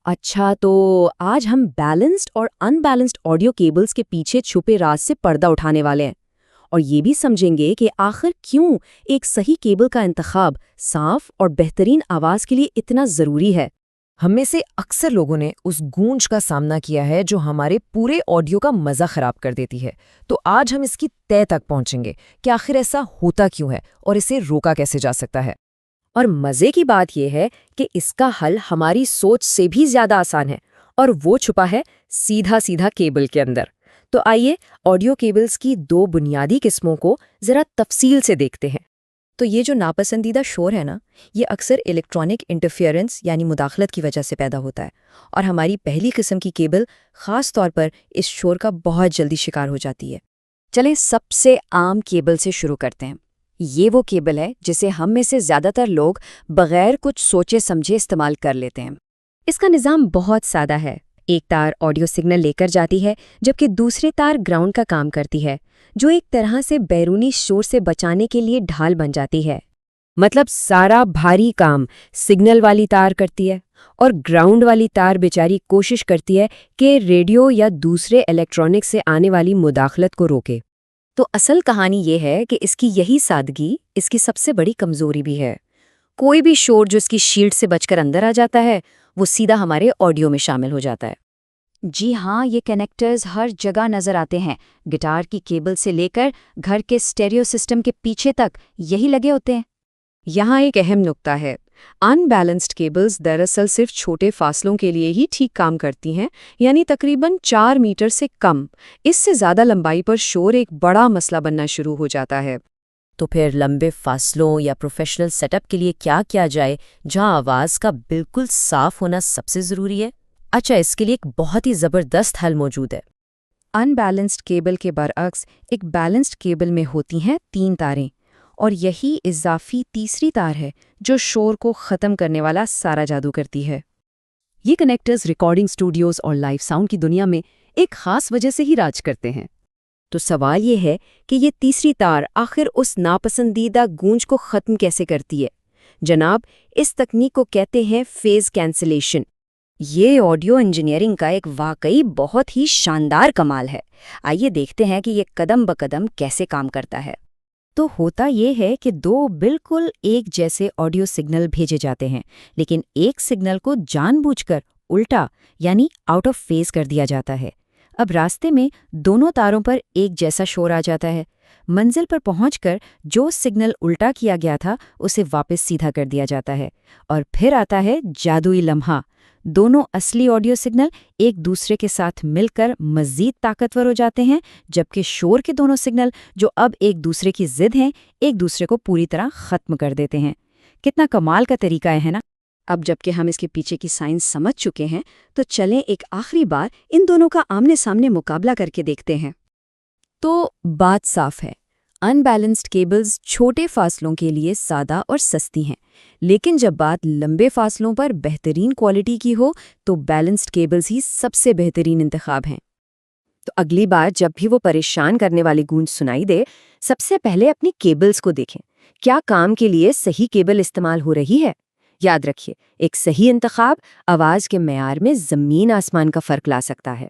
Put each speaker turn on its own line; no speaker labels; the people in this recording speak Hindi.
अच्छा, तो आज हम बैलेंस्ड और अनबैलेंस्ड ऑडियो केबल्स के पीछे छुपे राज से पर्दा उठाने वाले हैं और ये भी समझेंगे कि आखिर क्यों एक सही केबल का इंतखाब साफ और बेहतरीन आवाज के लिए इतना जरूरी है।
हम में से अक्सर लोगों ने उस गूंज का सामना किया है जो हमारे पूरे ऑडियो का मजा खराब कर देती है। तो आज हम इसकी तह तक पहुंचेंगे कि आखिर ऐसा होता क्यों है और इसे रोका कैसे जा सकता है।
और मजे की बात यह है कि इसका हल हमारी सोच से भी ज्यादा आसान है और वो छुपा है सीधा सीधा केबल के अंदर। तो आइए ऑडियो केबल्स की दो बुनियादी किस्मों को जरा तफसील से देखते हैं। तो ये जो नापसंदीदा शोर है ना, ये अक्सर इलेक्ट्रॉनिक इंटरफेरेंस यानी मुदाखलत की वजह से पैदा होता है और हमारी पहली किस्म की केबल खास तौर पर इस शोर का बहुत जल्दी शिकार हो जाती है। चलें सबसे आम केबल से शुरू करते हैं। ये वो केबल है जिसे हम में से ज्यादातर लोग बगैर कुछ सोचे समझे इस्तेमाल कर लेते हैं। इसका निज़ाम बहुत सादा है। एक तार ऑडियो सिग्नल लेकर जाती है जबकि दूसरी तार ग्राउंड का काम करती है, जो एक तरह से बैरूनी शोर से बचाने के लिए ढाल बन जाती है। मतलब सारा भारी काम सिग्नल वाली तार करती है और ग्राउंड वाली तार बेचारी कोशिश करती है कि रेडियो या दूसरे इलेक्ट्रॉनिक से आने वाली मुदाखलत को रोके। तो असल कहानी ये है कि इसकी यही सादगी इसकी सबसे बड़ी कमजोरी भी है। कोई भी शोर जो इसकी शील्ड से बचकर अंदर आ जाता है वो सीधा हमारे ऑडियो में शामिल हो जाता है।
जी हाँ, ये कनेक्टर्स हर जगह नजर आते हैं। गिटार की केबल से लेकर घर के स्टेरियो सिस्टम के पीछे तक यही लगे होते हैं।
यहाँ एक अहम नुक्ता है। अनबैलेंस्ड केबल्स दरअसल सिर्फ छोटे फासलों के लिए ही ठीक काम करती हैं, यानी तकरीबन 4 मीटर से कम। इससे ज़्यादा लंबाई पर शोर एक बड़ा मसला बनना शुरू हो जाता है।
तो फिर लंबे फासलों या प्रोफेशनल सेटअप के लिए क्या किया जाए जहां आवाज़ का बिल्कुल साफ होना सबसे ज़रूरी है? अच्छा, इसके लिए एक बहुत ही ज़बरदस्त हल मौजूद है।
अनबैलेंस्ड केबल के बरअक्स एक बैलेंस्ड केबल में होती हैं 3 तारें और यही इजाफी तीसरी तार है जो शोर को ख़त्म करने वाला सारा जादू करती है। ये कनेक्टर्स रिकॉर्डिंग स्टूडियोज़ और लाइव साउंड की दुनिया में एक ख़ास वजह से ही राज करते हैं। तो सवाल ये है कि ये तीसरी तार आखिर उस नापसंदीदा गूंज को ख़त्म कैसे करती है? जनाब, इस तकनीक को कहते हैं फेज़ कैंसलेशन। ये ऑडियो इंजीनियरिंग का एक वाकई बहुत ही शानदार कमाल है। आइए देखते हैं कि ये कदम ब कदम कैसे काम करता है। तो होता ये है कि 2 बिल्कुल एक जैसे ऑडियो सिग्नल भेजे जाते हैं, लेकिन एक सिग्नल को जानबूझकर उल्टा यानी आउट ऑफ फेज कर दिया जाता है। अब रास्ते में दोनों तारों पर एक जैसा शोर आ जाता है। मंजिल पर पहुंचकर जो सिग्नल उल्टा किया गया था उसे वापस सीधा कर दिया जाता है और फिर आता है जादुई लम्हा। दोनों असली ऑडियो सिग्नल एक दूसरे के साथ मिलकर मज़ीद ताकतवर हो जाते हैं, जबकि शोर के दोनों सिग्नल जो अब एक दूसरे की जिद हैं, एक दूसरे को पूरी तरह ख़त्म कर देते हैं। कितना कमाल का तरीका है ना? अब जबकि हम इसके पीछे की साइंस समझ चुके हैं, तो चलें एक आखिरी बार इन दोनों का आमने सामने मुकाबला करके देखते हैं। तो बात साफ है, अनबैलेंस्ड केबल्स छोटे फासलों के लिए सादा और सस्ती हैं, लेकिन जब बात लंबे फासलों पर बेहतरीन क्वालिटी की हो तो बैलेंस्ड केबल्स ही सबसे बेहतरीन इंतखाब हैं। तो अगली बार जब भी वो परेशान करने वाली गूंज सुनाई दे, सबसे पहले अपनी केबल्स को देखें। क्या काम के लिए सही केबल इस्तेमाल हो रही है? याद रखिए, एक सही इंतखाब आवाज़ के मेयार में ज़मीन आसमान का फ़र्क ला सकता है।